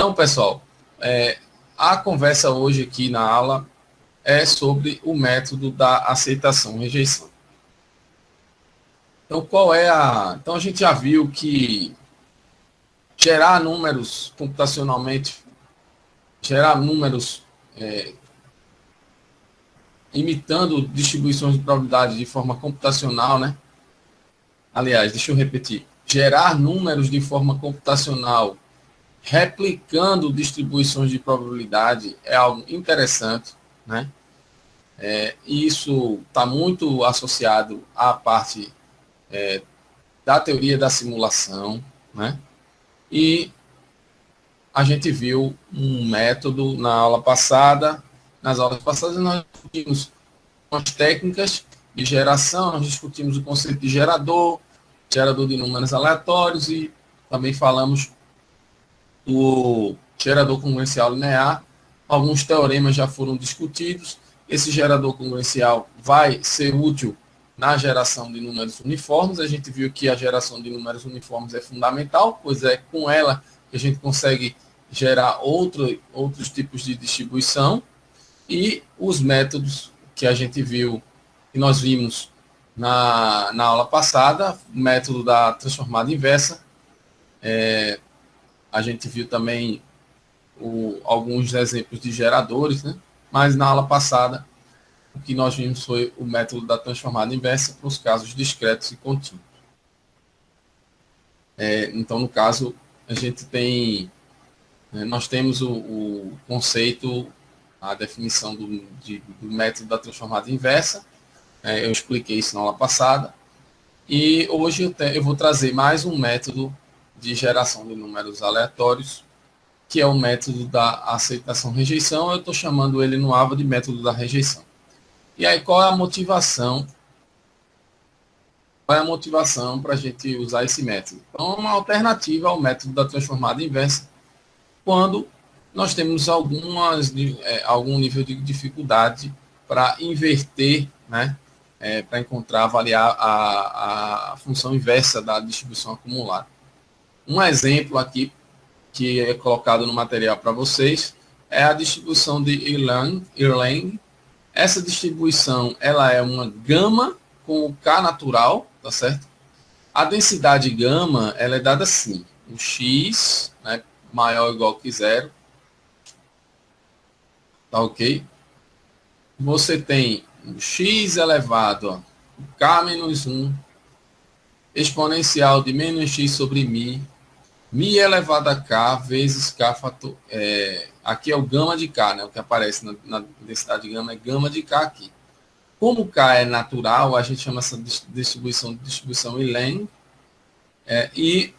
Então, pessoal, a conversa hoje aqui na aula é sobre o método da aceitação-rejeição. Então, Então, a gente já viu que gerar números computacionalmente, gerar números imitando distribuições de probabilidade de forma computacional, né? Aliás, deixa eu repetir. Gerar números de forma computacional replicando distribuições de probabilidade é algo interessante, né? E isso está muito associado à parte da teoria da simulação, né? E a gente viu um método na aula passada. Nas aulas passadas nós discutimos as técnicas de geração, nós discutimos o conceito de gerador de números aleatórios e também falamos do gerador congruencial linear. Alguns teoremas já foram discutidos. Esse gerador congruencial vai ser útil na geração de números uniformes. A gente viu que a geração de números uniformes é fundamental, pois é com ela que a gente consegue gerar outros tipos de distribuição. E os métodos que a gente viu, que nós vimos na aula passada, o método da transformada inversa, a gente viu também alguns exemplos de geradores, né? Mas na aula passada, o que nós vimos foi o método da transformada inversa para os casos discretos e contínuos. Então, no caso, a gente tem, nós temos o conceito, a definição do método da transformada inversa. Eu expliquei isso na aula passada. E hoje eu vou trazer mais um método de geração de números aleatórios, que é o método da aceitação-rejeição. Eu estou chamando ele no AVA de método da rejeição. E aí, qual é a motivação? Qual é a motivação para a gente usar esse método? Então, uma alternativa ao método da transformada inversa, quando nós temos algum nível de dificuldade para inverter, né? Para encontrar, avaliar a função inversa da distribuição acumulada. Um exemplo aqui que é colocado no material para vocês é a distribuição de Erlang. Essa distribuição ela é uma gama com o K natural, tá certo? A densidade gama ela é dada assim: o x, né, maior ou igual que zero, tá ok? Você tem o x elevado a k menos 1, exponencial de menos x sobre mi elevado a k vezes k fator. Aqui é o gama de k, né? O que aparece na densidade gama é gama de k aqui. Como k é natural, a gente chama essa distribuição de distribuição Erlang. E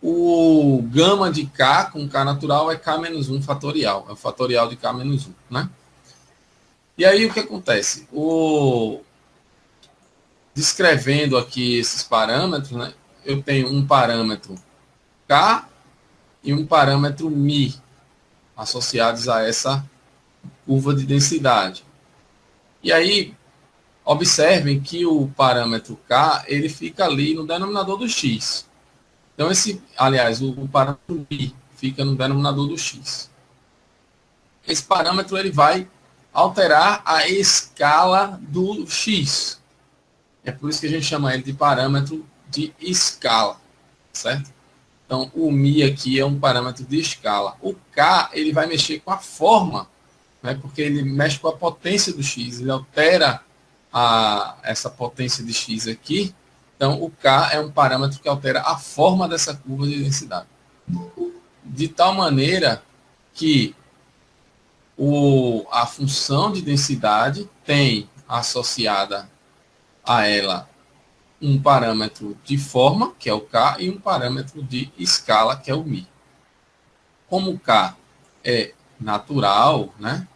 o gama de k com k natural é k menos 1 fatorial. É o fatorial de k menos 1, né? E aí o que acontece? Descrevendo aqui esses parâmetros, né? Eu tenho um parâmetro k e um parâmetro mi associados a essa curva de densidade. E aí, observem que o parâmetro k, ele fica ali no denominador do x. Então, o parâmetro mi fica no denominador do x. Esse parâmetro ele vai alterar a escala do x. É por isso que a gente chama ele de parâmetro de escala, certo? Então, o mi aqui é um parâmetro de escala. O k, ele vai mexer com a forma, né? Porque ele mexe com a potência do x, ele altera essa potência de x aqui. Então, o k é um parâmetro que altera a forma dessa curva de densidade. De tal maneira que a função de densidade tem associada a ela um parâmetro de forma, que é o k, e um parâmetro de escala, que é o mi. Como o k é natural, né?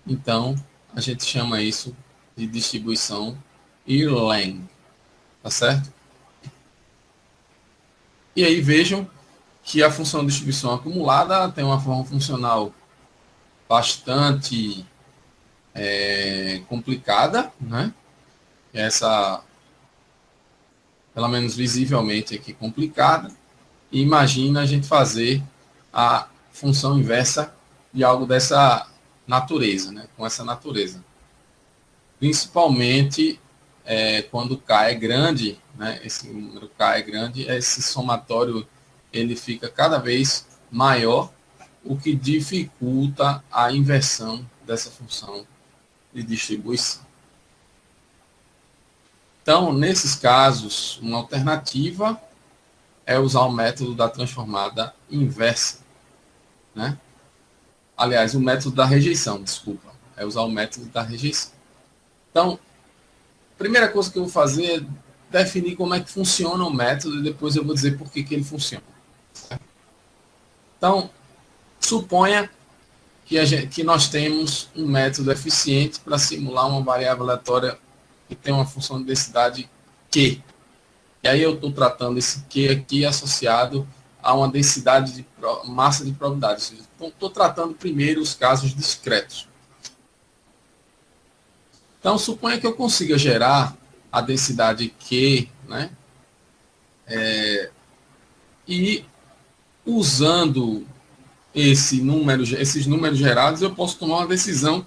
Então, a gente chama isso de distribuição Erlang. Tá certo? E aí vejam que a função de distribuição acumulada tem uma forma funcional bastante complicada, né? Essa, pelo menos visivelmente aqui, complicada. E imagina a gente fazer a função inversa de algo dessa natureza, né? Com essa natureza. Principalmente quando K é grande, né? Esse número K é grande, esse somatório ele fica cada vez maior, o que dificulta a inversão dessa função de distribuição. Então, nesses casos, uma alternativa é usar o método da transformada inversa, né? Aliás, o método da rejeição, desculpa, é usar o método da rejeição. Então, a primeira coisa que eu vou fazer é definir como é que funciona o método e depois eu vou dizer por que ele funciona. Então, suponha que nós temos um método eficiente para simular uma variável aleatória que tem uma função de densidade Q. E aí eu estou tratando esse Q aqui associado a uma densidade de massa de probabilidade. Então, estou tratando primeiro os casos discretos. Então, suponha que eu consiga gerar a densidade Q, né? E usando esses números gerados, eu posso tomar uma decisão,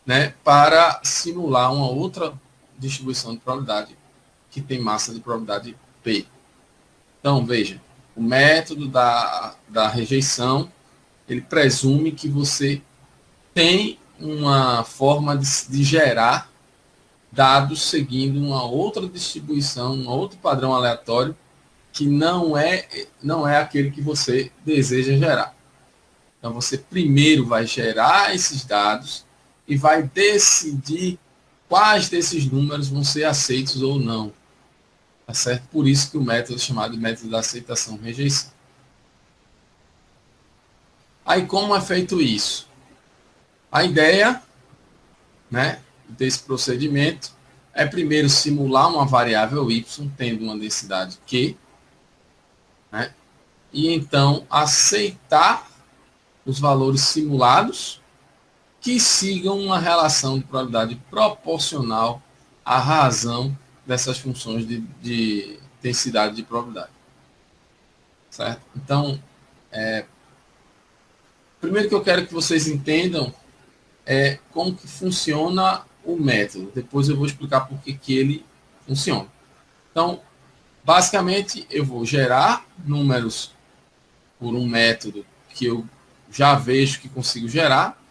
né, para simular uma outra distribuição de probabilidade que tem massa de probabilidade P. Então, veja, o método da rejeição, ele presume que você tem uma forma de gerar dados seguindo uma outra distribuição, um outro padrão aleatório que não é aquele que você deseja gerar. Então, você primeiro vai gerar esses dados e vai decidir quais desses números vão ser aceitos ou não. Tá certo? Por isso que o método é chamado de método da aceitação-rejeição. Aí, como é feito isso? A ideia, né, desse procedimento é primeiro simular uma variável y tendo uma densidade q, né, e então aceitar os valores simulados que sigam uma relação de probabilidade proporcional à razão dessas funções de densidade de probabilidade. Certo? Então, primeiro que eu quero que vocês entendam é como que funciona o método. Depois eu vou explicar por que ele funciona. Então, basicamente, eu vou gerar números por um método que eu já vejo que consigo gerar.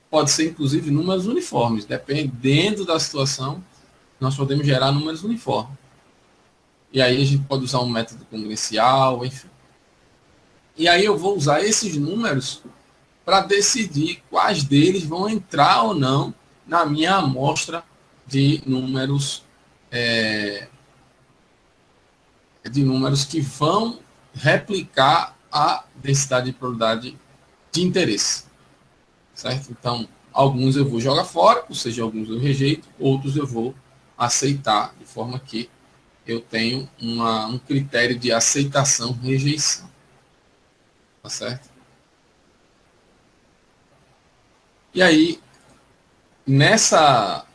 Pode ser, inclusive, números uniformes. Dependendo da situação, nós podemos gerar números uniformes. E aí a gente pode usar um método congruencial, enfim. E aí eu vou usar esses números para decidir quais deles vão entrar ou não na minha amostra de números que vão replicar a densidade de probabilidade de interesse. Certo? Então, alguns eu vou jogar fora, ou seja, alguns eu rejeito, outros eu vou aceitar, de forma que eu tenho um critério de aceitação-rejeição. Tá certo? E aí, nessa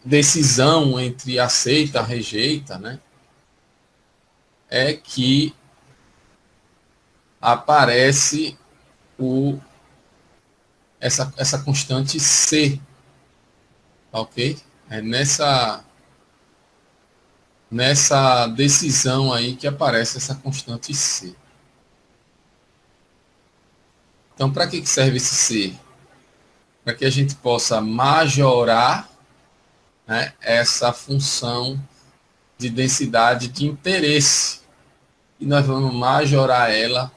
decisão entre aceita e rejeita, né, é que aparece essa constante C, ok? É nessa decisão aí que aparece essa constante C. Então, para que serve esse C? Para que a gente possa majorar, né, essa função de densidade de interesse. E nós vamos majorar ela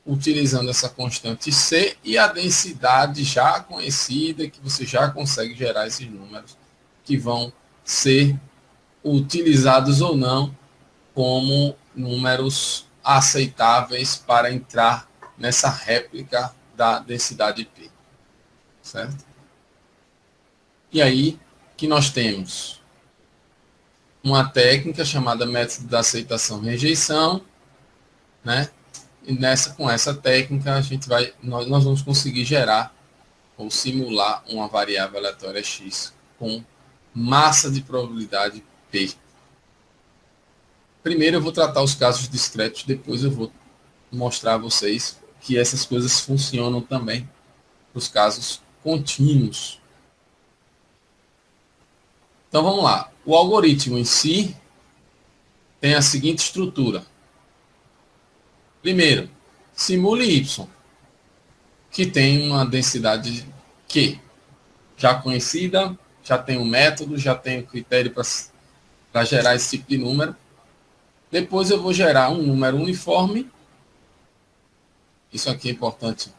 utilizando essa constante C e a densidade já conhecida, que você já consegue gerar esses números, que vão ser utilizados ou não como números aceitáveis para entrar nessa réplica da densidade P. Certo? E aí que nós temos uma técnica chamada método da aceitação-rejeição, né? E com essa técnica nós vamos conseguir gerar ou simular uma variável aleatória x com massa de probabilidade P. Primeiro eu vou tratar os casos discretos, depois eu vou mostrar a vocês que essas coisas funcionam também nos casos contínuos. Então vamos lá. O algoritmo em si tem a seguinte estrutura. Primeiro, simule Y, que tem uma densidade Q, já conhecida, já tem um método, já tem um critério para gerar esse tipo de número. Depois eu vou gerar um número uniforme. Isso aqui é importante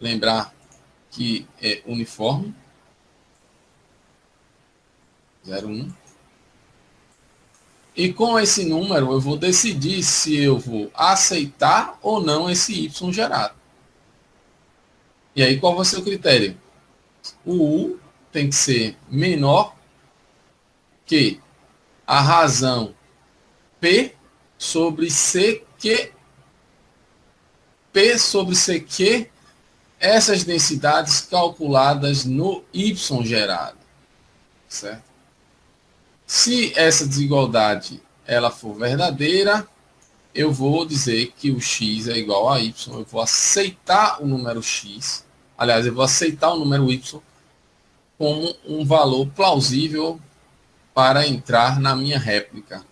lembrar que é uniforme. 0,1. E com esse número eu vou decidir se eu vou aceitar ou não esse Y gerado. E aí qual vai ser o critério? O U tem que ser menor que a razão P sobre CQ. P sobre CQ, essas densidades calculadas no Y gerado. Certo? Se essa desigualdade ela for verdadeira, eu vou dizer que o x é igual a y. Eu vou aceitar o número x. Aliás, eu vou aceitar o número y como um valor plausível para entrar na minha réplica.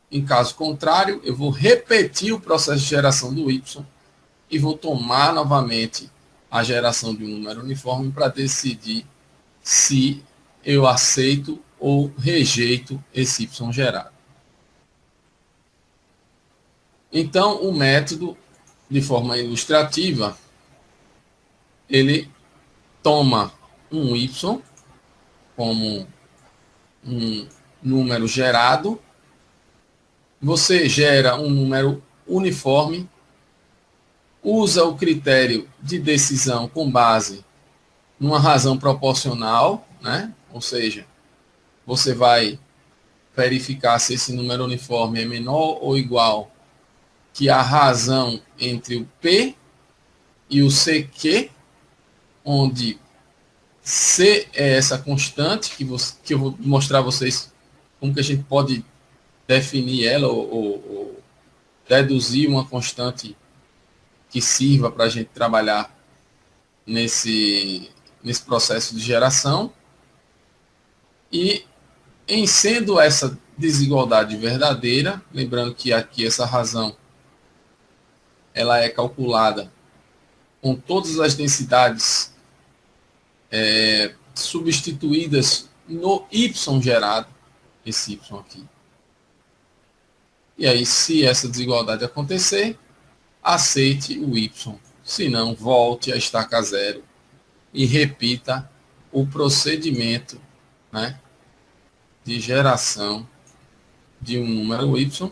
Em caso contrário, eu vou repetir o processo de geração do y e vou tomar novamente a geração de um número uniforme para decidir se eu aceito ou rejeito esse y gerado. Então, o método, de forma ilustrativa, ele toma um y como um número gerado, você gera um número uniforme, usa o critério de decisão com base numa razão proporcional, né? Ou seja, você vai verificar se esse número uniforme é menor ou igual que a razão entre o P e o CQ, onde C é essa constante, que eu vou mostrar a vocês como que a gente pode definir ela ou deduzir uma constante que sirva para a gente trabalhar nesse processo de geração. E em sendo essa desigualdade verdadeira, lembrando que aqui essa razão ela é calculada com todas as densidades substituídas no y gerado, esse y aqui. E aí, se essa desigualdade acontecer, aceite o y. Se não, volte a estaca zero e repita o procedimento, né, de geração de um número y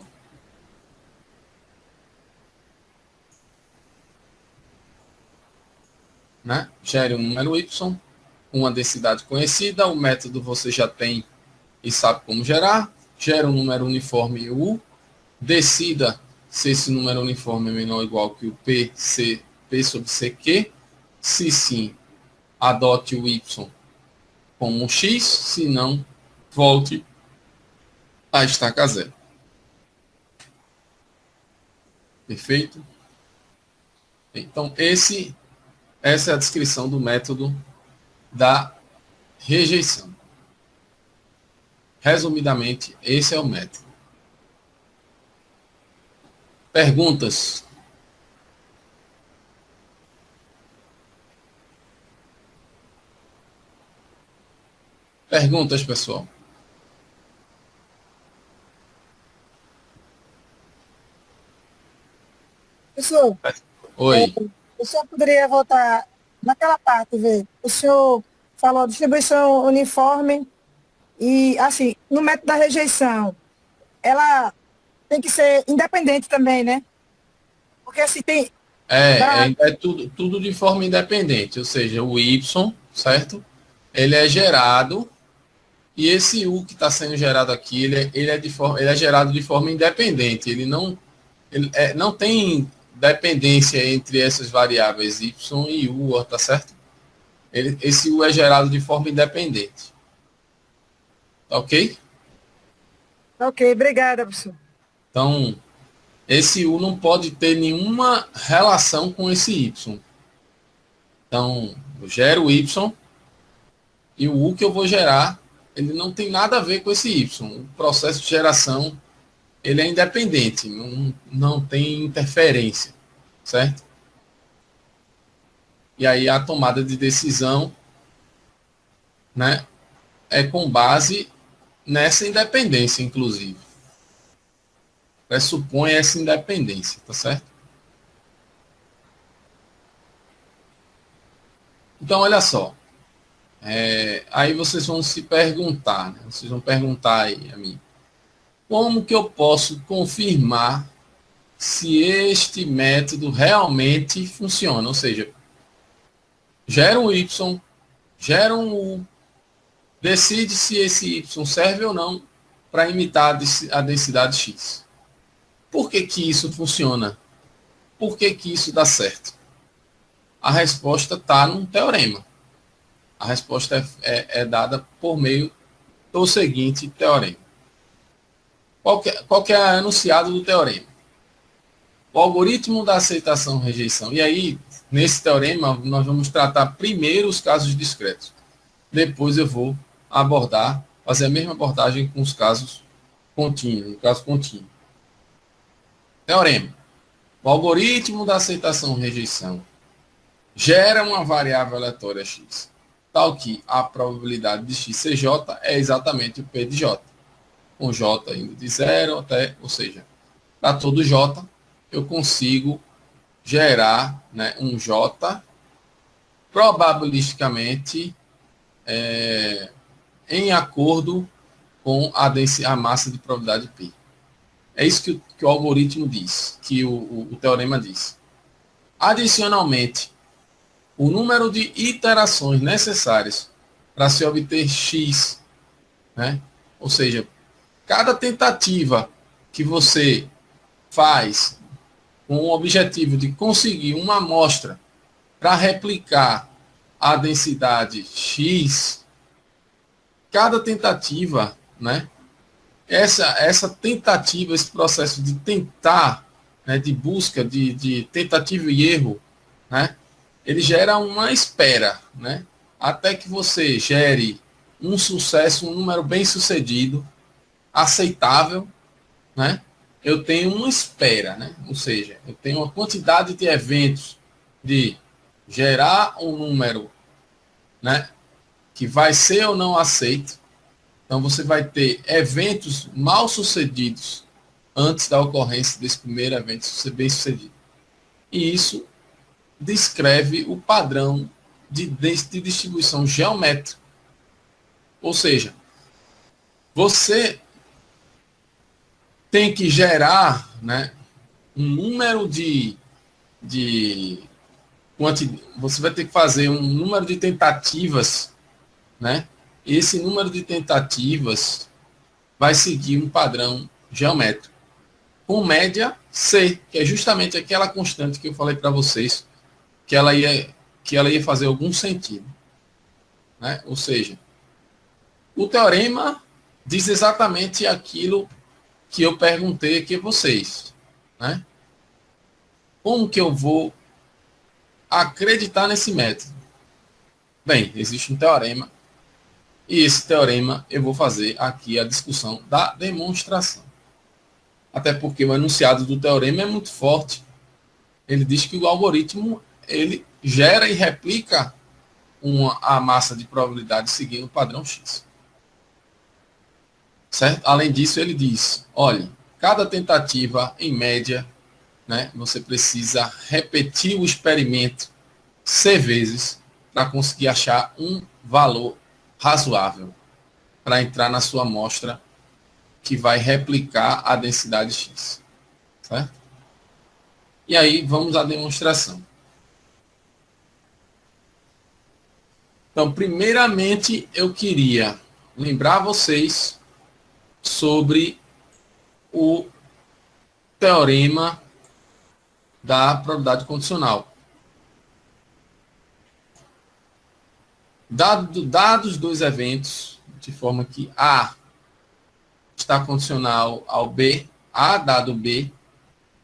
né? Gere um número y, uma densidade conhecida, o método você já tem e sabe como gerar, gera um número uniforme U, decida se esse número uniforme é menor ou igual que o P sobre CQ, se sim, adote o y como um x, se não, volte a estaca zero. Perfeito? Então, essa é a descrição do método da rejeição. Resumidamente, esse é o método. Perguntas? Perguntas, pessoal? Professor, Oi. o senhor poderia voltar naquela parte, ver? O senhor falou distribuição uniforme e, assim, no método da rejeição, ela tem que ser independente também, né? Porque, assim, tem... É tudo de forma independente, ou seja, o y, certo? Ele é gerado, e esse u que está sendo gerado aqui, ele é gerado de forma independente, ele não tem dependência entre essas variáveis y e u, tá certo? Esse u é gerado de forma independente. Tá ok? Ok, obrigada, professor. Então, esse U não pode ter nenhuma relação com esse Y. Então, eu gero o Y e o U que eu vou gerar, ele não tem nada a ver com esse Y. O processo de geração, ele é independente, não tem interferência, certo? E aí a tomada de decisão, né, é com base nessa independência, inclusive. Pressupõe essa independência, tá certo? Então, olha só. Aí vocês vão se perguntar, né? Vocês vão perguntar aí a mim. Como que eu posso confirmar se este método realmente funciona? Ou seja, gera um Y, gera um U, decide se esse Y serve ou não para imitar a densidade X. Por que que isso funciona? Por que que isso dá certo? A resposta está num teorema. A resposta é dada por meio do seguinte teorema. Qual que é o enunciado do teorema? O algoritmo da aceitação-rejeição. E aí, nesse teorema, nós vamos tratar primeiro os casos discretos. Depois eu vou fazer a mesma abordagem com os casos contínuos, no caso contínuo. Teorema. O algoritmo da aceitação-rejeição gera uma variável aleatória x, tal que a probabilidade de x ser j é exatamente o p de j, com j indo de 0 até, ou seja, para todo j, eu consigo gerar, né, um j probabilisticamente em acordo com a massa de probabilidade π. É isso que o algoritmo diz, que o teorema diz. Adicionalmente, o número de iterações necessárias para se obter x, né? Ou seja, cada tentativa que você faz com o objetivo de conseguir uma amostra para replicar a densidade x, cada tentativa, né? Essa tentativa, esse processo de tentar, né, de busca, de tentativa e erro, né? Ele gera uma espera, né? Até que você gere um sucesso, um número bem sucedido, aceitável, né? Eu tenho uma espera, né? Ou seja, eu tenho uma quantidade de eventos de gerar um número, né, que vai ser ou não aceito. Então você vai ter eventos mal sucedidos antes da ocorrência desse primeiro evento ser bem sucedido. E isso descreve o padrão de distribuição geométrica. Ou seja, você tem que gerar, né, um número você vai ter que fazer um número de tentativas, né? Esse número de tentativas vai seguir um padrão geométrico com média C, que é justamente aquela constante que eu falei para vocês, que ela ia fazer algum sentido, né? Ou seja, o teorema diz exatamente aquilo que eu perguntei aqui a vocês, né? Como que eu vou acreditar nesse método? Bem, existe um teorema, e esse teorema eu vou fazer aqui a discussão da demonstração. Até porque o enunciado do teorema é muito forte. Ele diz que o algoritmo ele gera e replica a massa de probabilidade seguindo o padrão X. Certo? Além disso, ele diz, olha, cada tentativa, em média, né, você precisa repetir o experimento C vezes para conseguir achar um valor razoável para entrar na sua amostra que vai replicar a densidade X. Certo? E aí, vamos à demonstração. Então, primeiramente, eu queria lembrar vocês sobre o teorema da probabilidade condicional. Dados dois eventos, de forma que A está condicional ao B, A dado B,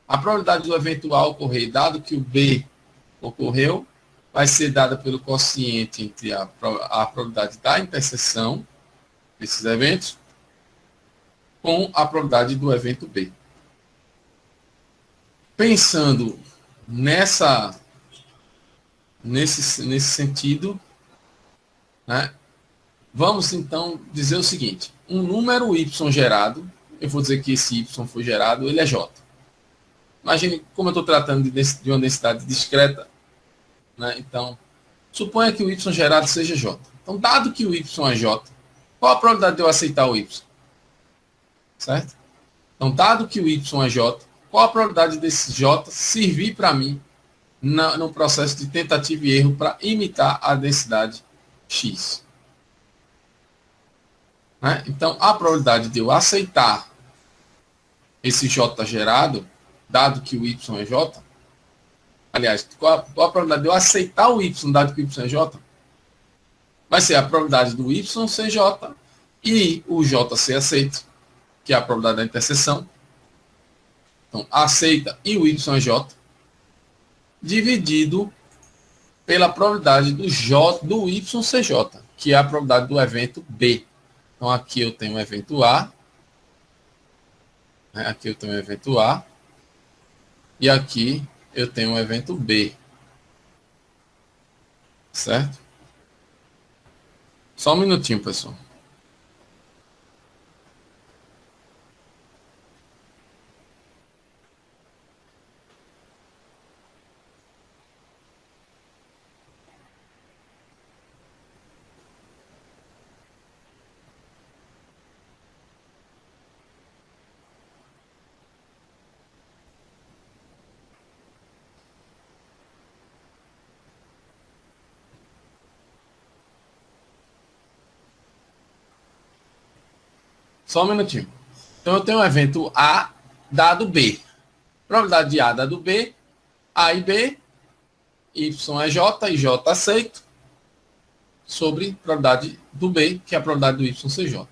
a probabilidade do evento A ocorrer, dado que o B ocorreu, vai ser dada pelo quociente entre a probabilidade da interseção desses eventos com a probabilidade do evento B. Pensando nesse sentido, né, vamos então dizer o seguinte: um número y gerado, eu vou dizer que esse y foi gerado, ele é j. Imagine como eu estou tratando de uma densidade discreta, né? Então, suponha que o y gerado seja j. Então, dado que o y é j, qual a probabilidade de eu aceitar o y? Certo? Então, dado que o y é j, qual a probabilidade desse j servir para mim no processo de tentativa e erro para imitar a densidade x? Né? Então, a probabilidade de eu aceitar esse j gerado, dado que o y é j, aliás, qual a probabilidade de eu aceitar o y, dado que o y é j? Vai ser a probabilidade do y ser j e o j ser aceito, que é a probabilidade da interseção. Então, aceita e o y é j, dividido pela probabilidade do y ser j, que é a probabilidade do evento B. Então, aqui eu tenho o evento A, né? Aqui eu tenho o evento A, e aqui eu tenho o evento B. Certo? Só um minutinho, pessoal. Só um minutinho. Então, eu tenho um evento A dado B. Probabilidade de A dado B, A e B, Y é J e J aceito, sobre probabilidade do B, que é a probabilidade do Y ser J.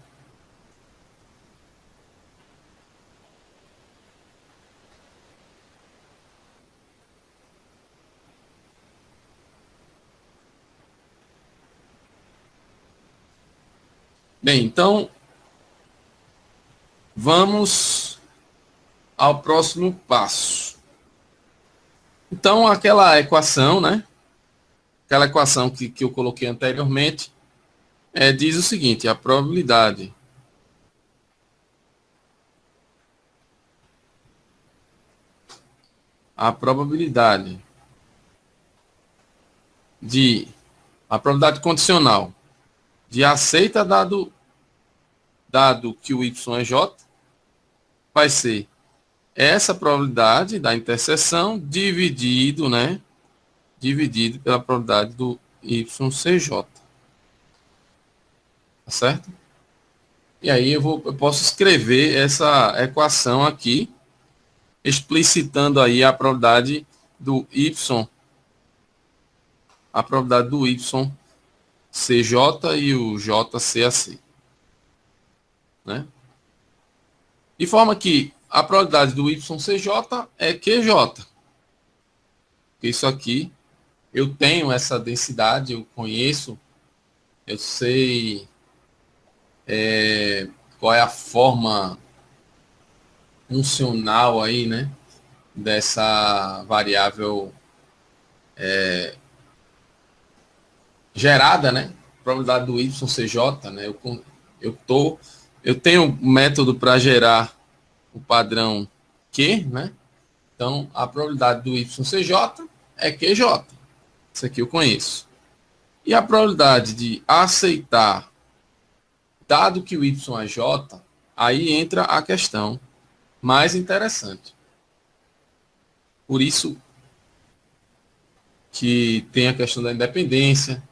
Bem, então, vamos ao próximo passo. Então, aquela equação, né? Aquela equação que eu coloquei anteriormente, diz o seguinte: a probabilidade condicional de aceita dado que o y é j, vai ser essa probabilidade da interseção dividido, né? Dividido pela probabilidade do y ser j. Tá certo? E aí eu posso escrever essa equação aqui, explicitando aí a probabilidade do y ser j e o j ser AC. Né? De forma que a probabilidade do y ser j é QJ. Isso aqui, eu tenho essa densidade, eu conheço, eu sei qual é a forma funcional aí, né, dessa variável gerada, né, probabilidade do y ser j, né, eu tenho um método para gerar o padrão Q, né, então a probabilidade do y ser j é QJ, isso aqui eu conheço. E a probabilidade de aceitar, dado que o y é j, aí entra a questão mais interessante. Por isso que tem a questão da independência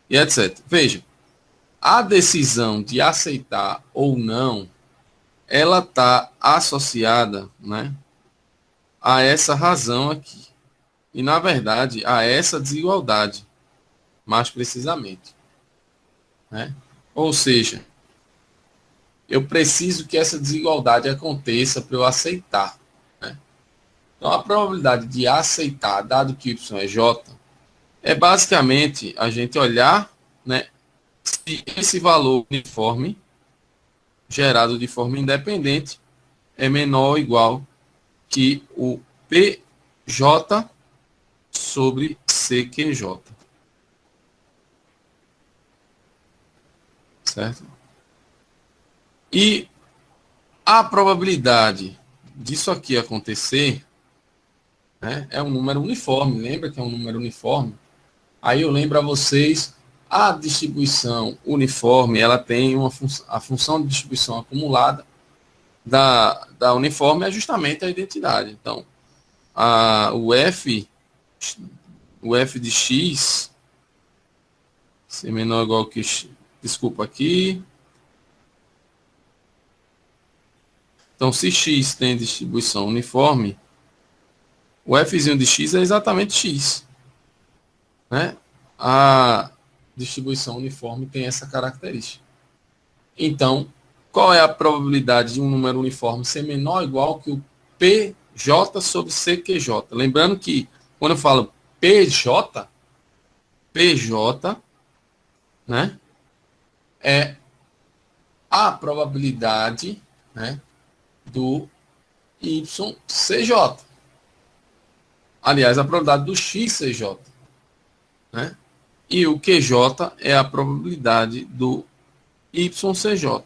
e etc. Veja, a decisão de aceitar ou não, ela está associada, né, a essa razão aqui. E, na verdade, a essa desigualdade, mais precisamente. Né? Ou seja, eu preciso que essa desigualdade aconteça para eu aceitar, né? Então, a probabilidade de aceitar, dado que y é j, é basicamente a gente olhar, né, se esse valor uniforme, gerado de forma independente, é menor ou igual que o PJ sobre CQJ. Certo? E a probabilidade disso aqui acontecer, né, é um número uniforme. Lembra que é um número uniforme? Aí eu lembro a vocês, a distribuição uniforme, ela tem a função de distribuição acumulada da uniforme é justamente a identidade. Então, o F de X ser menor ou igual que X, desculpa aqui. Então, se X tem distribuição uniforme, o Fzinho de X é exatamente X, né? A distribuição uniforme tem essa característica. Então, qual é a probabilidade de um número uniforme ser menor ou igual que o PJ sobre CQJ? Lembrando que, quando eu falo PJ, né, é a probabilidade, né, do YCJ. Aliás, a probabilidade do XCJ, né? E o QJ é a probabilidade do YCJ.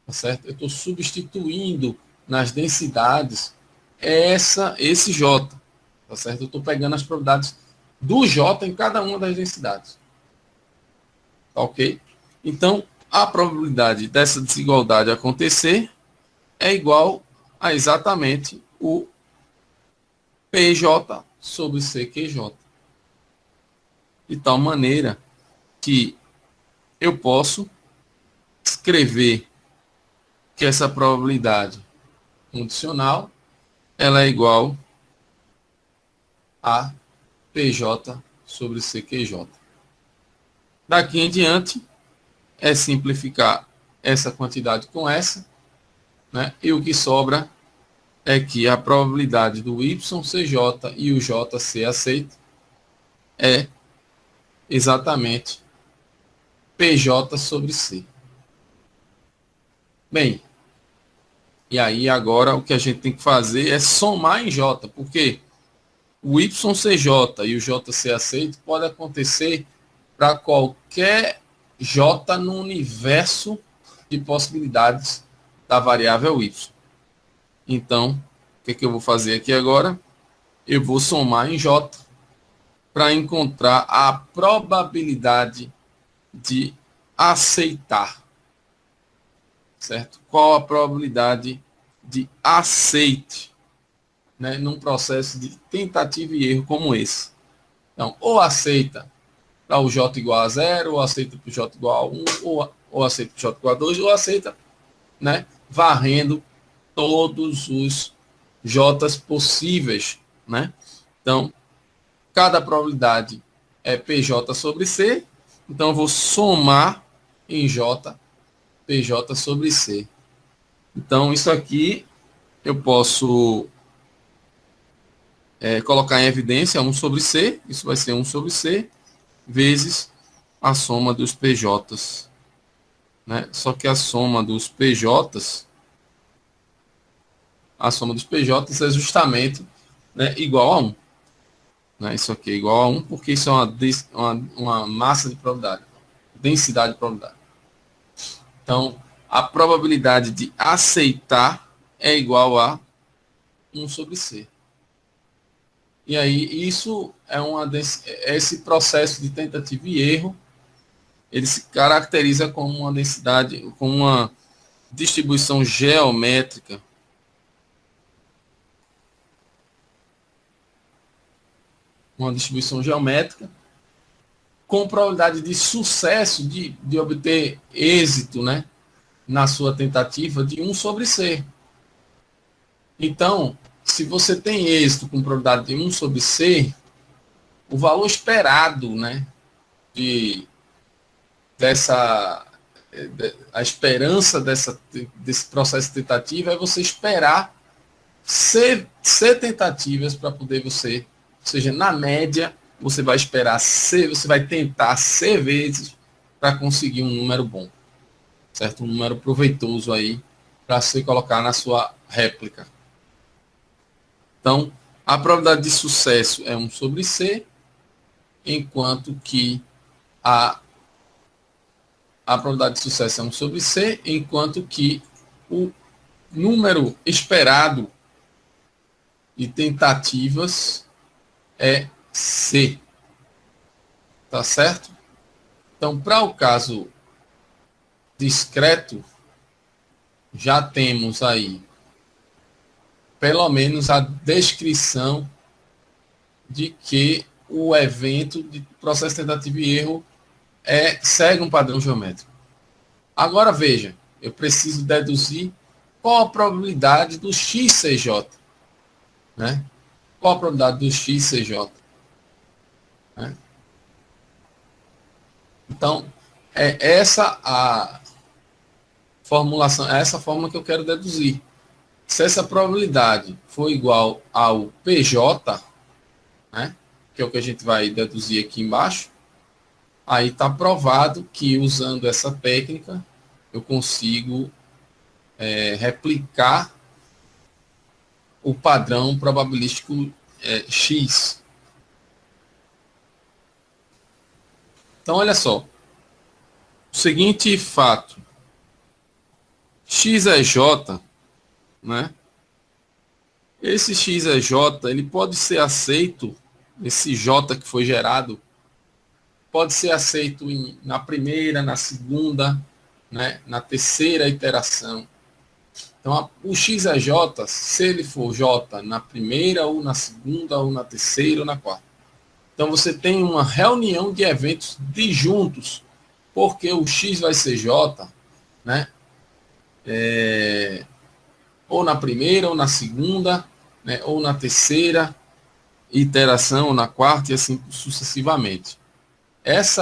Tá certo? Eu estou substituindo nas densidades esse J. Tá certo? Eu estou pegando as probabilidades do J em cada uma das densidades. Tá ok? Então, a probabilidade dessa desigualdade acontecer é igual a exatamente o PJ sobre CQJ. De tal maneira que eu posso escrever que essa probabilidade condicional ela é igual a PJ sobre CQJ. Daqui em diante, é simplificar essa quantidade com essa, né? E o que sobra é que a probabilidade do YCJ e o JC aceito é exatamente PJ sobre C. Bem, e aí agora o que a gente tem que fazer é somar em J, porque o YCJ e o JC aceito pode acontecer para qualquer J no universo de possibilidades da variável Y. Então, o que eu vou fazer aqui agora? Eu vou somar em J para encontrar a probabilidade de aceitar. Certo? Qual a probabilidade de aceite, né, num processo de tentativa e erro como esse? Então, ou aceita para o J igual a 0, ou aceita para o J igual a 1, ou aceita para o J igual a 2, ou aceita, né, varrendo todos os J's possíveis, né? Então, cada probabilidade é PJ sobre C, então eu vou somar em J, PJ sobre C. Então, isso aqui eu posso colocar em evidência 1 sobre C, isso vai ser 1 sobre C, vezes a soma dos PJs. Né? Só que a soma dos PJs é justamente, né, igual a 1. Né? Isso aqui é igual a 1, porque isso é uma massa de probabilidade, densidade de probabilidade. Então, a probabilidade de aceitar é igual a 1 sobre C. E aí, isso esse processo de tentativa e erro, ele se caracteriza como uma densidade, como uma distribuição geométrica. Uma distribuição geométrica com probabilidade de sucesso, de obter êxito, né, na sua tentativa de 1 sobre C. Então, se você tem êxito com probabilidade de 1 sobre C, o valor esperado, né, dessa a esperança desse processo tentativo é você esperar ser tentativas para poder você, ou seja, na média, você vai esperar você vai tentar C vezes para conseguir um número bom, certo? Um número proveitoso aí para você colocar na sua réplica. Então, a probabilidade de sucesso é 1 sobre C, enquanto que a probabilidade de sucesso é 1 sobre C, enquanto que o número esperado de tentativas é C. Tá certo? Então, para o caso discreto, já temos aí pelo menos a descrição de que o evento de processo de tentativa e erro segue um padrão geométrico. Agora veja, eu preciso deduzir qual a probabilidade do XCJ. Né? Qual a probabilidade do XCJ? Né? Então, é essa a formulação, é essa fórmula que eu quero deduzir. Se essa probabilidade for igual ao PJ, né, que é o que a gente vai deduzir aqui embaixo, aí está provado que usando essa técnica eu consigo replicar o padrão probabilístico X. Então, olha só. O seguinte fato. X é J, né? Esse X é J, ele pode ser aceito, esse J que foi gerado, pode ser aceito na primeira, na segunda, né, na terceira iteração. Então, o X é J, se ele for J na primeira, ou na segunda, ou na terceira, ou na quarta. Então, você tem uma reunião de eventos disjuntos, porque o X vai ser J, né? Ou na primeira, ou na segunda, né, ou na terceira iteração, ou na quarta, e assim sucessivamente. Esse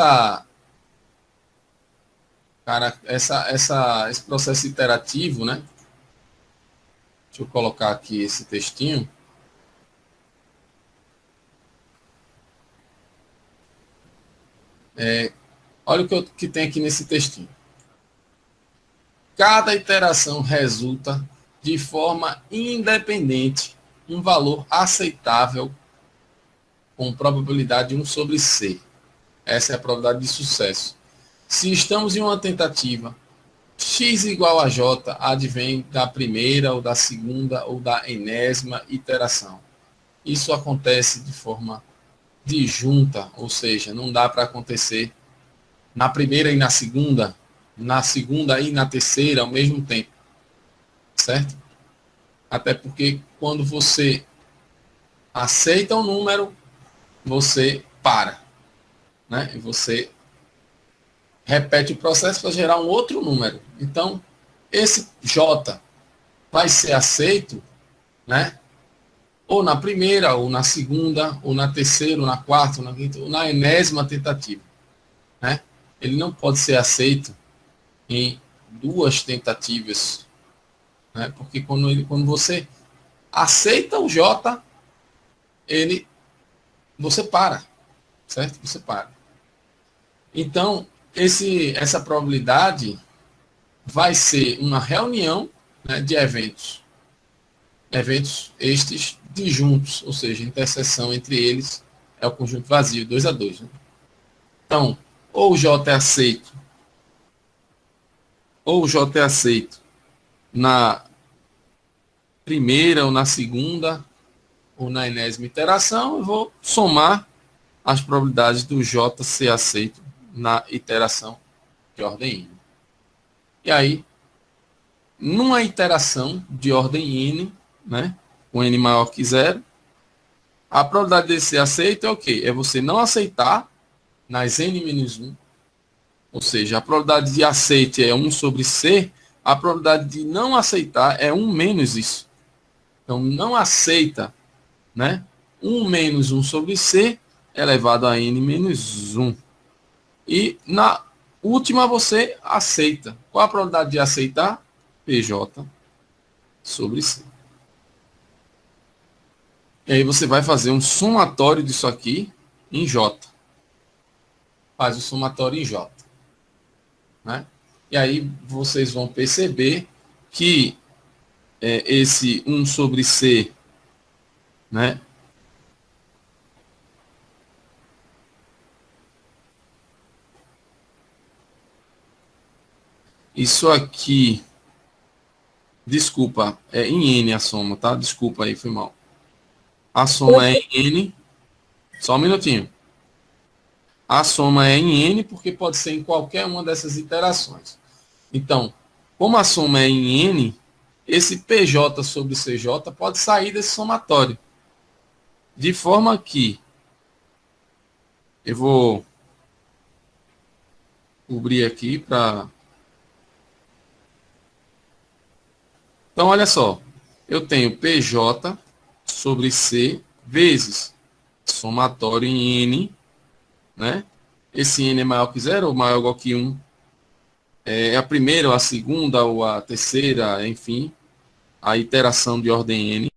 processo iterativo, né? Deixa eu colocar aqui esse textinho. Olha o que tem aqui nesse textinho. Cada iteração resulta de forma independente um valor aceitável com probabilidade de 1 sobre C. Essa é a probabilidade de sucesso. Se estamos em uma tentativa, X igual a J advém da primeira, ou da segunda, ou da enésima iteração. Isso acontece de forma disjunta, ou seja, não dá para acontecer na primeira e na segunda e na terceira ao mesmo tempo. Certo? Até porque quando você aceita um número, você para. Né? E você repete o processo para gerar um outro número. Então, esse J vai ser aceito, né? Ou na primeira, ou na segunda, ou na terceira, ou na quarta, ou na quinta, ou na enésima tentativa. Né? Ele não pode ser aceito em 2 tentativas. Né? Porque quando você aceita o J, você para. Certo? Você para. Então, essa probabilidade vai ser uma reunião, né, de eventos estes disjuntos, ou seja, interseção entre eles é o conjunto vazio, 2 a 2. Né? Então, ou o J é aceito, na primeira, ou na segunda, ou na enésima iteração, eu vou somar as probabilidades do J ser aceito na iteração de ordem N. E aí, numa iteração de ordem N, né, com N maior que 0, a probabilidade de ser aceito é o quê? É você não aceitar nas N-1, ou seja, a probabilidade de aceite é 1 sobre C, a probabilidade de não aceitar é 1 menos isso. Então, não aceita, né, 1 menos 1 sobre C elevado a N menos 1. E última você aceita. Qual a probabilidade de aceitar? PJ sobre C. E aí você vai fazer um somatório disso aqui em J. Faz o somatório em J. Né? E aí vocês vão perceber que esse 1 sobre C, né? Isso aqui, desculpa, é em N a soma, tá? Desculpa aí, foi mal. A soma é em N, só um minutinho. A soma é em N porque pode ser em qualquer uma dessas iterações. Então, como a soma é em N, esse PJ sobre CJ pode sair desse somatório. De forma que eu vou cobrir aqui para... Então, olha só. Eu tenho PJ sobre C vezes somatório em N, né? Esse N é maior que 0 ou maior ou igual que 1? É a primeira, ou a segunda, ou a terceira, enfim, a iteração de ordem N.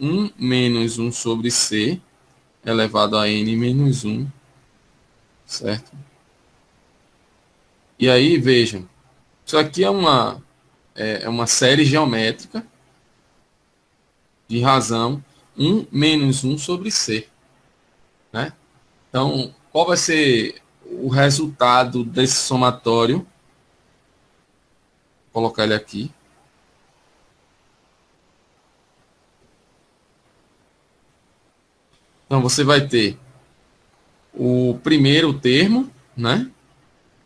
1 menos 1 sobre C elevado a N menos 1, certo? E aí, vejam, isso aqui é uma série geométrica de razão 1 menos 1 sobre C, né? Então, qual vai ser o resultado desse somatório? Vou colocar ele aqui. Então, você vai ter o primeiro termo, né?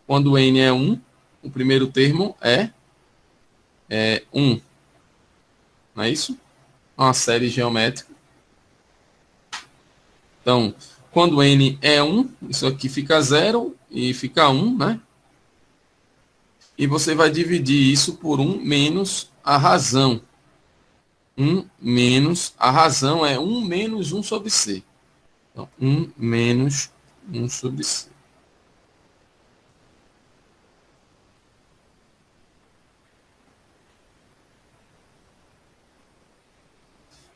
Quando n é 1, o primeiro termo é 1. Não é isso? Uma série geométrica. Então, quando n é 1, isso aqui fica 0 e fica 1, né? E você vai dividir isso por 1 menos a razão. 1 menos a razão é 1 menos 1 sobre C. Então, 1 menos 1 sobre C.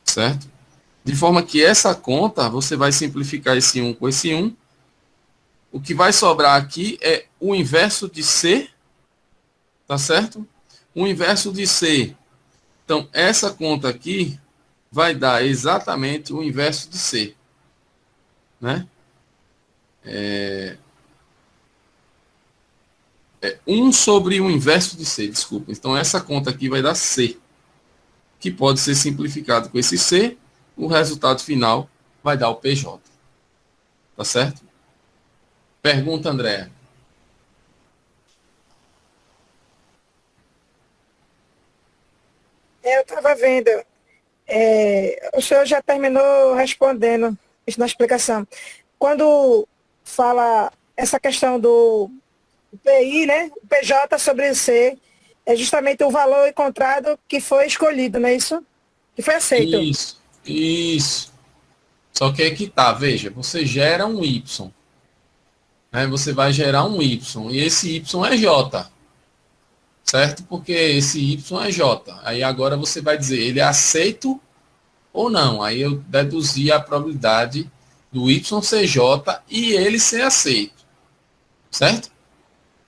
Certo? De forma que essa conta, você vai simplificar esse 1 com esse 1. O que vai sobrar aqui é o inverso de C, tá certo? O inverso de C. Então, essa conta aqui vai dar exatamente o inverso de C, né? 1 sobre o inverso de C, desculpa. Então, essa conta aqui vai dar C, que pode ser simplificado com esse C. O resultado final vai dar o PJ. Tá certo? Pergunta, André. Eu estava vendo, o senhor já terminou respondendo isso na explicação. Quando fala essa questão do PI, né, o PJ sobre o C, é justamente o valor encontrado que foi escolhido, não é isso? Que foi aceito. Isso. Só que aqui tá, veja, você gera um Y. Né, você vai gerar um Y. E esse Y é J. Certo? Porque esse Y é J. Aí agora você vai dizer, ele é aceito ou não. Aí eu deduzi a probabilidade do Y ser J e ele ser aceito. Certo?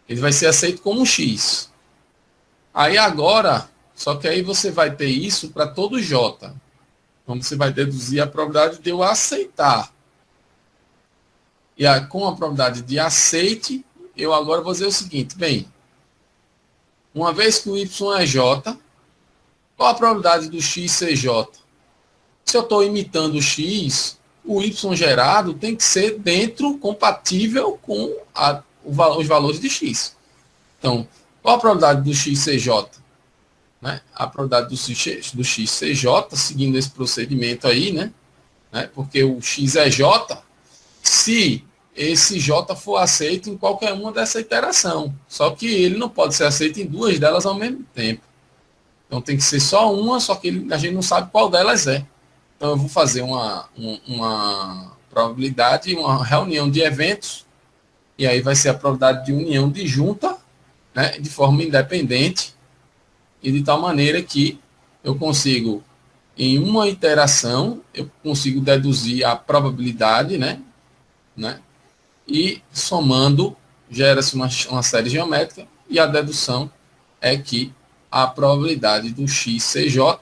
Ele vai ser aceito como um X. Aí agora, só que aí você vai ter isso para todo J. Então você vai deduzir a probabilidade de eu aceitar. E com a probabilidade de aceite, eu agora vou dizer o seguinte, bem, uma vez que o Y é J, qual a probabilidade do X ser J? Se eu estou imitando o X, o Y gerado tem que ser dentro, compatível com os valores de X. Então, qual a probabilidade do X ser J? Né? A probabilidade do X ser J, seguindo esse procedimento aí, né? Porque o X é J, se esse J for aceito em qualquer uma dessa iteração. Só que ele não pode ser aceito em duas delas ao mesmo tempo. Então tem que ser só uma, só que a gente não sabe qual delas é. Então eu vou fazer uma probabilidade, uma reunião de eventos e aí vai ser a probabilidade de união disjunta, né, de forma independente, e de tal maneira que eu consigo, em uma iteração, eu consigo deduzir a probabilidade, né, e somando, gera-se uma série geométrica, e a dedução é que a probabilidade do XCJ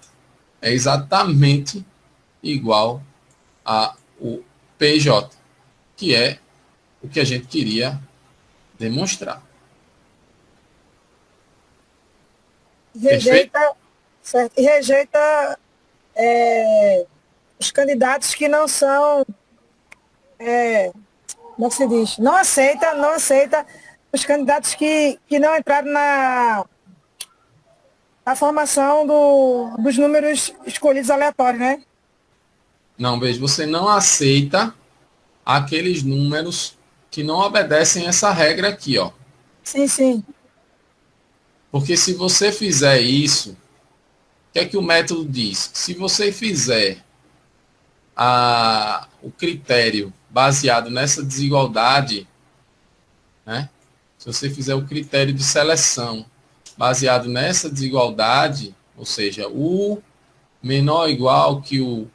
é exatamente igual ao PJ, que é o que a gente queria demonstrar. Perfeito? Rejeita, certo? E rejeita os candidatos que não são, como é que se diz? Não aceita os candidatos que não entraram na formação dos números escolhidos aleatórios, né? Não, veja, você não aceita aqueles números que não obedecem essa regra aqui, ó. Sim, sim. Porque se você fizer isso, o que é que o método diz? Se você fizer o critério baseado nessa desigualdade, né? Se você fizer o critério de seleção baseado nessa desigualdade, ou seja, U menor ou igual que o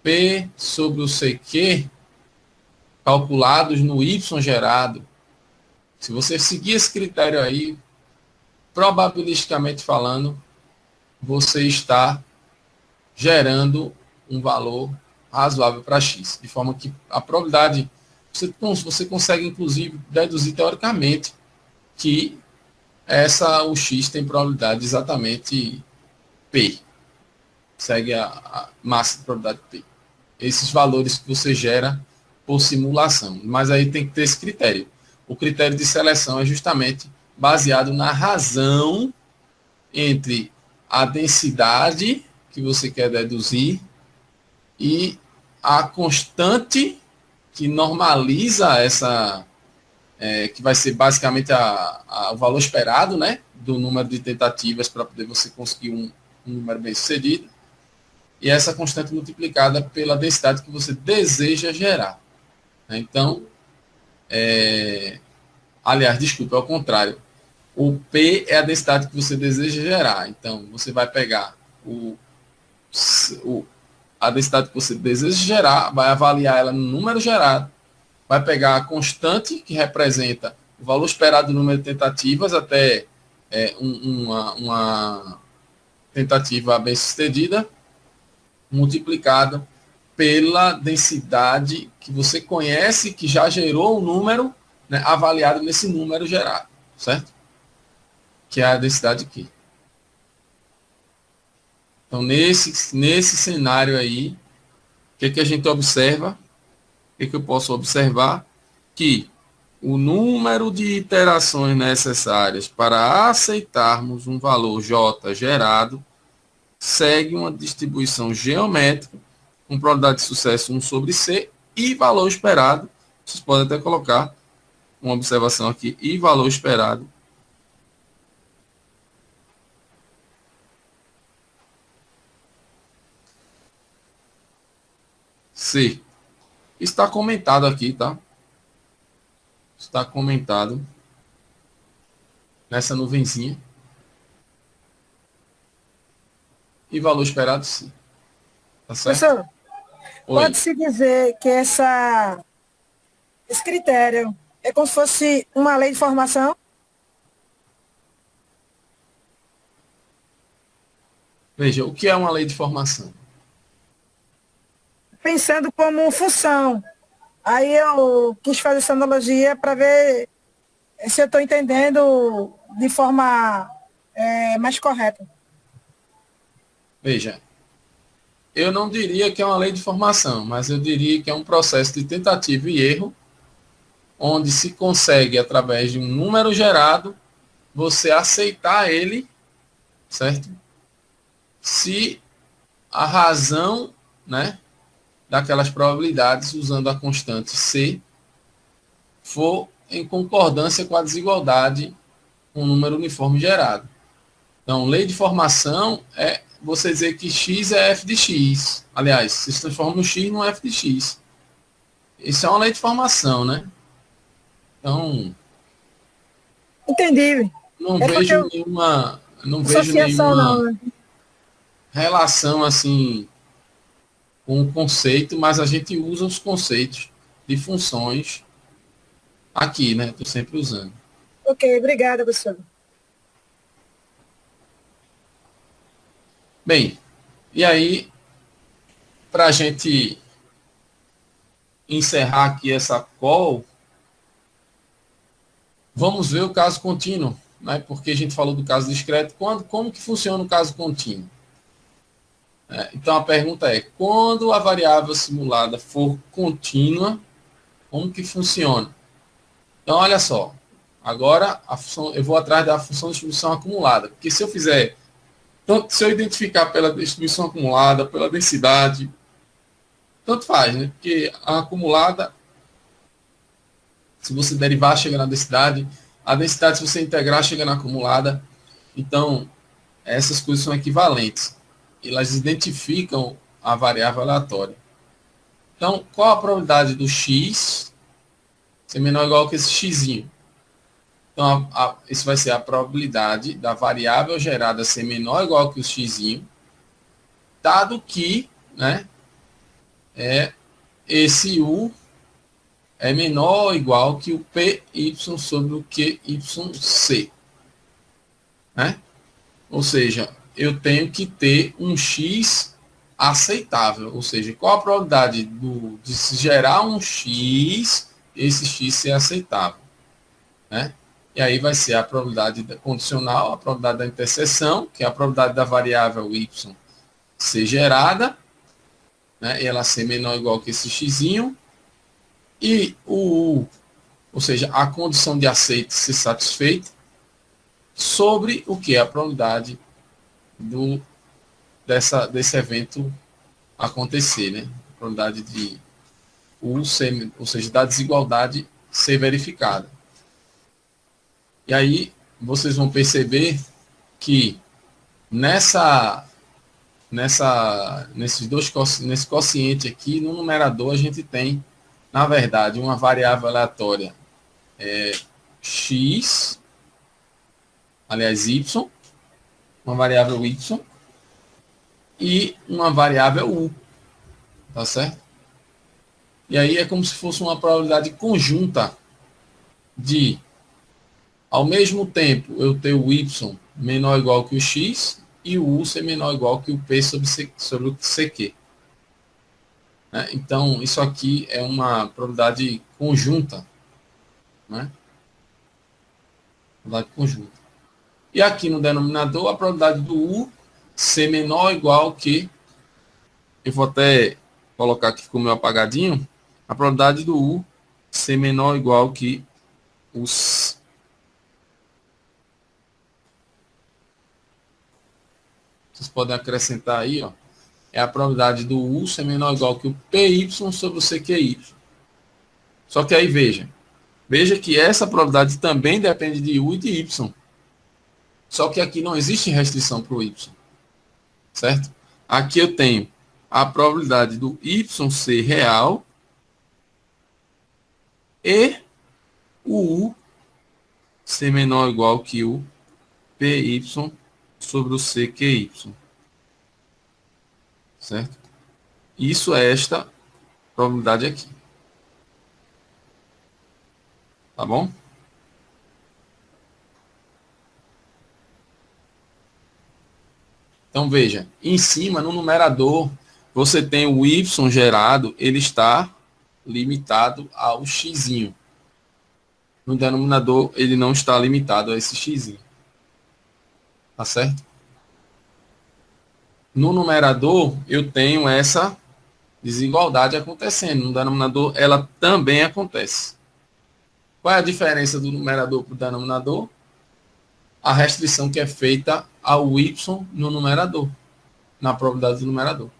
P sobre o CQ, calculados no Y gerado, se você seguir esse critério aí, probabilisticamente falando, você está gerando um valor razoável para X, de forma que a probabilidade, você consegue inclusive deduzir teoricamente que o X tem probabilidade exatamente P, segue a massa de probabilidade P. Esses valores que você gera por simulação, mas aí tem que ter esse critério. O critério de seleção é justamente baseado na razão entre a densidade que você quer deduzir e a constante que normaliza que vai ser basicamente o valor esperado, né, do número de tentativas para poder você conseguir um número bem sucedido, e essa constante multiplicada pela densidade que você deseja gerar. Então, aliás, desculpa, é o contrário. O P é a densidade que você deseja gerar. Então, você vai pegar a densidade que você deseja gerar, vai avaliar ela no número gerado, vai pegar a constante, que representa o valor esperado do número de tentativas até uma tentativa bem-sucedida, multiplicada pela densidade que você conhece, que já gerou o número, né, avaliado nesse número gerado, certo? Que é a densidade aqui. Então, nesse cenário aí, o que a gente observa? O que eu posso observar? Que o número de iterações necessárias para aceitarmos um valor J gerado segue uma distribuição geométrica com probabilidade de sucesso 1 sobre C e valor esperado. Vocês podem até colocar uma observação aqui, e valor esperado C. Está comentado aqui, tá? Está comentado nessa nuvenzinha. E valor esperado, sim. Tá certo? Professor, Oi. pode-se dizer que esse critério é como se fosse uma lei de formação? Veja, o que é uma lei de formação? Pensando como função. Aí eu quis fazer essa analogia para ver se eu estou entendendo de forma mais correta. Veja, eu não diria que é uma lei de formação, mas eu diria que é um processo de tentativa e erro, onde se consegue, através de um número gerado, você aceitar ele, certo? Se a razão, né, daquelas probabilidades, usando a constante C, for em concordância com a desigualdade com o número uniforme gerado. Então, lei de formação é você dizer que X é f de X. Aliás, se transforma no X num f de X. Isso é uma lei de formação, né? Então, Entendi. não É porque vejo eu nenhuma, não vejo associação não, nenhuma né? relação assim com o conceito, mas a gente usa os conceitos de funções aqui, né? Estou sempre usando. Ok, obrigada, professor. Bem, e aí, para a gente encerrar aqui essa call, vamos ver o caso contínuo, né? Porque a gente falou do caso discreto. Como que funciona o caso contínuo? Então a pergunta é: quando a variável simulada for contínua, como que funciona? Então olha só, agora a função, eu vou atrás da função de distribuição acumulada, porque se eu fizer, tanto se eu identificar pela distribuição acumulada, pela densidade, tanto faz, né? Porque a acumulada, se você derivar, chega na densidade, a densidade, se você integrar, chega na acumulada. Então, essas coisas são equivalentes. Elas identificam a variável aleatória. Então, qual a probabilidade do x ser menor ou igual que esse x? Então, isso vai ser a probabilidade da variável gerada ser menor ou igual que o x, dado que, né, esse u é menor ou igual que o py sobre o qyc. Né? Ou seja, eu tenho que ter um x aceitável. Ou seja, qual a probabilidade de se gerar um x, esse x ser aceitável? Né? E aí vai ser a probabilidade condicional, a probabilidade da interseção, que é a probabilidade da variável y ser gerada, né, e ela ser menor ou igual que esse x, e o u, ou seja, a condição de aceite ser satisfeita, sobre o que é a probabilidade desse evento acontecer, né? A probabilidade de U ser, ou seja, da desigualdade ser verificada. E aí vocês vão perceber que nesse quociente aqui, no numerador, a gente tem, na verdade, uma variável aleatória x, aliás, y, uma variável y e uma variável u, tá certo? E aí é como se fosse uma probabilidade conjunta de, ao mesmo tempo, eu ter o y menor ou igual que o x e o u ser menor ou igual que o p sobre o CQ. Né? Então, isso aqui é uma probabilidade conjunta. Né? Probabilidade conjunta. E aqui no denominador, a probabilidade do u ser menor ou igual que, eu vou até colocar aqui com o meu apagadinho, a probabilidade do u ser menor ou igual que os. Vocês podem acrescentar aí, ó, é a probabilidade do U ser menor ou igual que o PY sobre o CQY. Só que aí veja que essa probabilidade também depende de U e de Y. Só que aqui não existe restrição para o Y, certo? Aqui eu tenho a probabilidade do Y ser real e o U ser menor ou igual que o PY sobre o CQY, certo? Isso é esta probabilidade aqui, tá bom? Então veja, em cima no numerador você tem o y gerado, ele está limitado ao x. No denominador ele não está limitado a esse x. Tá certo? No numerador eu tenho essa desigualdade acontecendo. No denominador ela também acontece. Qual é a diferença do numerador para o denominador? A restrição que é feita ao y no numerador, na probabilidade do numerador.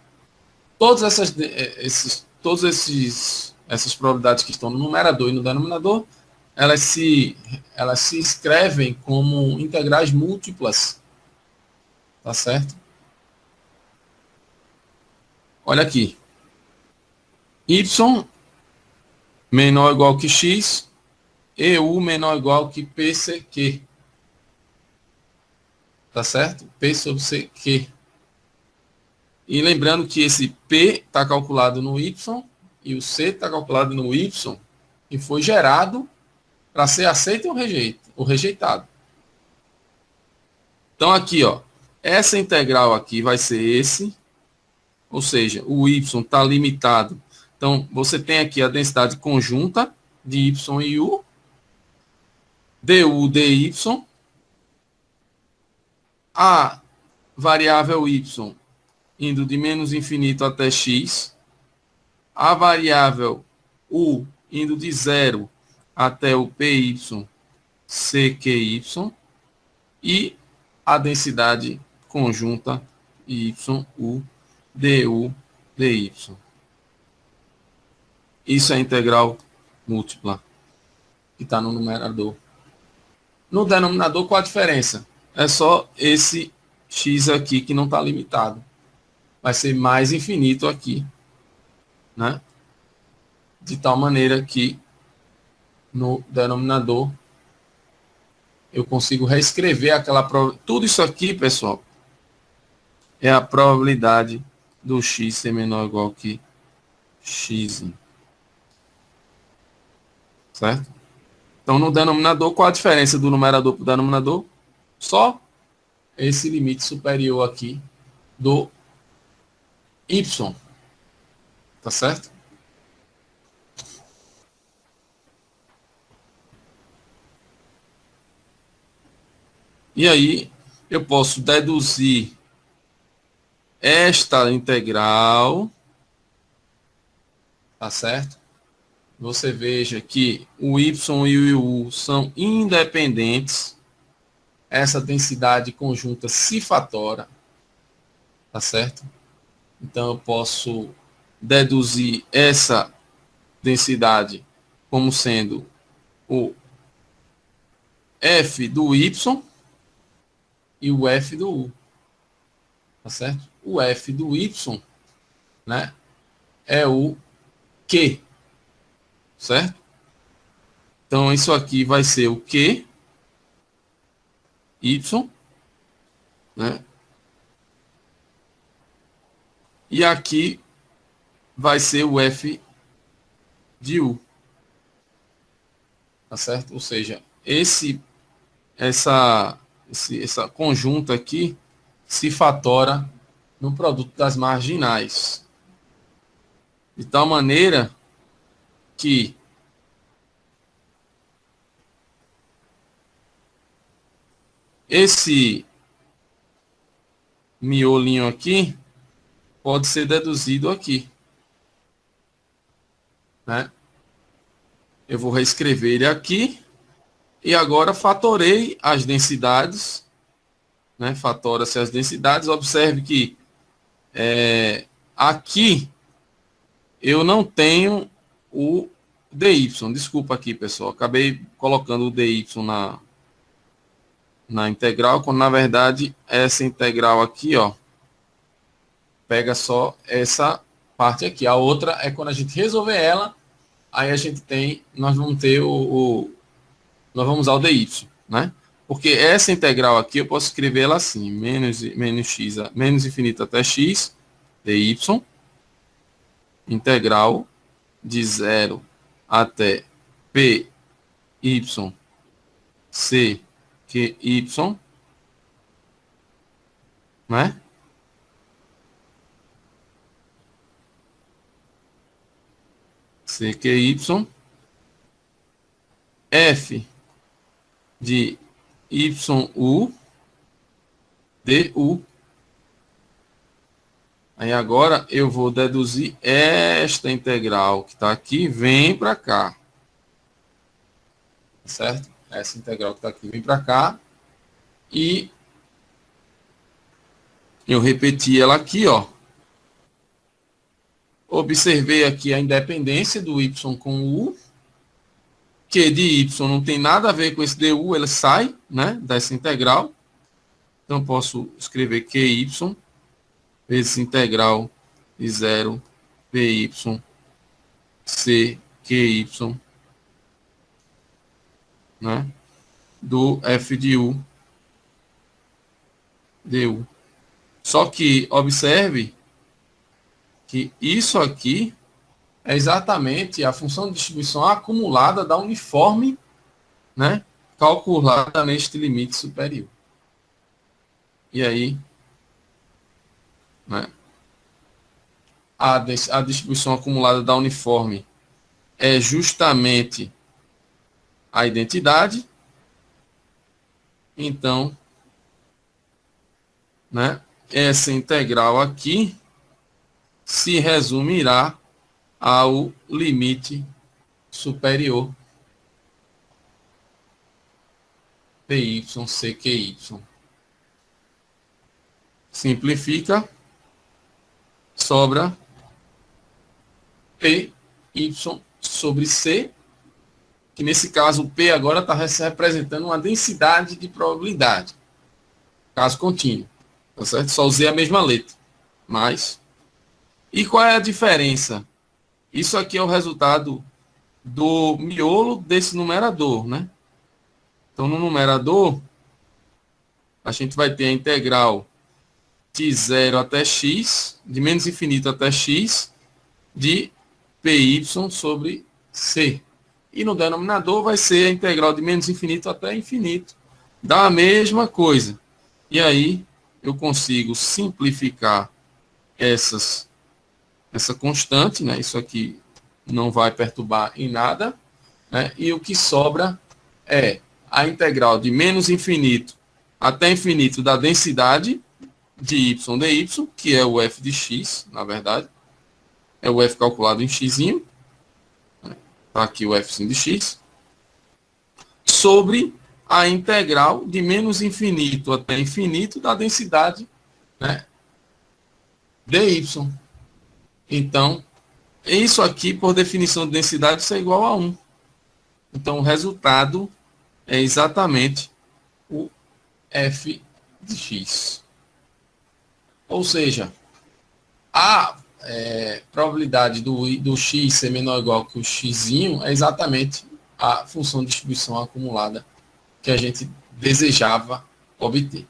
Essas probabilidades que estão no numerador e no denominador, elas se escrevem como integrais múltiplas, tá certo? Olha aqui, y menor ou igual que x EU menor ou igual que PCQ. Tá certo? P sobre CQ. E lembrando que esse P está calculado no Y e o C está calculado no Y e foi gerado para ser aceito ou rejeitado. Então aqui, ó, essa integral aqui vai ser esse, ou seja, o Y está limitado. Então você tem aqui a densidade conjunta de Y e U, du dy, a variável Y indo de menos infinito até x, a variável U indo de 0 até o PY CQY e a densidade conjunta YU du dy. Isso é a integral múltipla que está no numerador. No denominador, qual a diferença? É só esse x aqui que não está limitado. Vai ser mais infinito aqui, né? De tal maneira que no denominador eu consigo reescrever aquela probabilidade. Tudo isso aqui, pessoal, é a probabilidade do x ser menor ou igual que x. Certo? Então, no denominador, qual a diferença do numerador para o denominador? Só esse limite superior aqui do y. Tá certo? E aí, eu posso deduzir esta integral, tá certo? Você veja que o y e o u são independentes. Essa densidade conjunta se fatora, tá certo? Então, eu posso deduzir essa densidade como sendo o f do y e o f do u, tá certo? O f do y, né, é o q, certo? Então, isso aqui vai ser o q, y, né? E aqui vai ser o f de u, tá certo? Ou seja, essa conjunta aqui se fatora no produto das marginais. De tal maneira que esse miolinho aqui pode ser deduzido aqui, né? Eu vou reescrever ele aqui e agora fatorei as densidades, né? Fatora-se as densidades. Observe que aqui eu não tenho o dy. Desculpa aqui, pessoal. Acabei colocando o dy na integral, quando na verdade essa integral aqui, ó, pega só essa parte aqui. A outra é quando a gente resolver ela, aí a gente tem, nós vamos ter nós vamos usar o dy, né? Porque essa integral aqui eu posso escrever ela assim, menos x, menos infinito até x, dy, integral de 0 até p, y, c, q, y, né? C, Q, Y, F de YU, DU. Aí agora eu vou deduzir esta integral que está aqui, vem para cá. Certo? Essa integral que está aqui vem para cá. E eu repeti ela aqui, ó. Observei aqui a independência do y com o u. Q de y não tem nada a ver com esse du, ele sai, né, dessa integral. Então, posso escrever QY vezes integral de 0 PY C QY né, do f de u du. Só que observe que isso aqui é exatamente a função de distribuição acumulada da uniforme, né, calculada neste limite superior. E aí, né, a distribuição acumulada da uniforme é justamente a identidade. Então, né, essa integral aqui se resumirá ao limite superior py cqy. Simplifica, sobra py sobre c, que nesse caso o p agora está representando uma densidade de probabilidade, caso contínuo, tá certo? Só usei a mesma letra, mas... E qual é a diferença? Isso aqui é o resultado do miolo desse numerador, né? Então, no numerador, a gente vai ter a integral de 0 até x, de menos infinito até x, de py sobre c. E no denominador vai ser a integral de menos infinito até infinito, da mesma coisa. E aí, eu consigo simplificar essa constante, né? Isso aqui não vai perturbar em nada, né? E o que sobra é a integral de menos infinito até infinito da densidade de y dy, que é o f de x, na verdade. É o f calculado em x, né? Tá aqui o f de x, sobre a integral de menos infinito até infinito da densidade, né, dy. Então, isso aqui, por definição de densidade, isso é igual a 1. Então, o resultado é exatamente o f de x. Ou seja, a probabilidade do x ser menor ou igual que o x é exatamente a função de distribuição acumulada que a gente desejava obter.